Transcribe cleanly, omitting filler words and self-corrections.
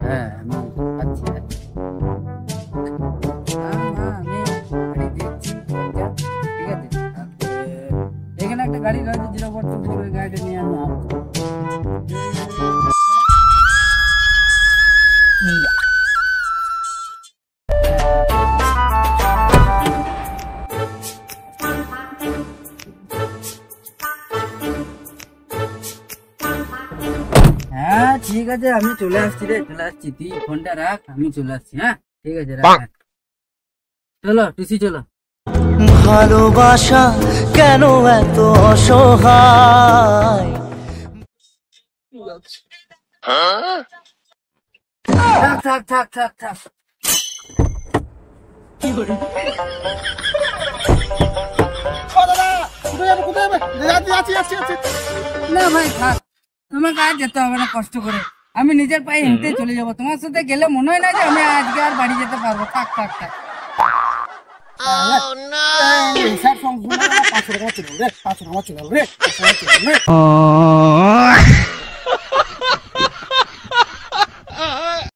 হ্যাঁ আমি আচ্ছা আমি গাড়ি দেখছি একটা, ঠিক আছে। তারপরে এখানে একটা গাড়ি রয়েছে যেটা বর্তমান ওই গাড়িটা নিয়ে আমি আসবো। হ্যাঁ ঠিক আছে আমি চলে আসছি রে, চলে আসছি, তুই ফোনটা রাখ, আমি চলে আসছি। হ্যাঁ ঠিক আছে রাখ, হ্যাঁ। চলো টুসি চলো। ভালোবাসা কেন এত অসহায়? থাক থাক থাক থাক থাক। না ভাই থাক, তোমাকে আর যেতে হবে না কষ্ট করে, আমি নিজের পায়ে হেঁটে চলে যাবো। তোমার সাথে গেলে মনে হয় না যে আমি আজকে আর বাড়ি যেতে পারবো। থাক থাক থাক। স্যার 500 টাকা চলে রে, 500 টাকা চলে রে, 500 টাকা চলে রে।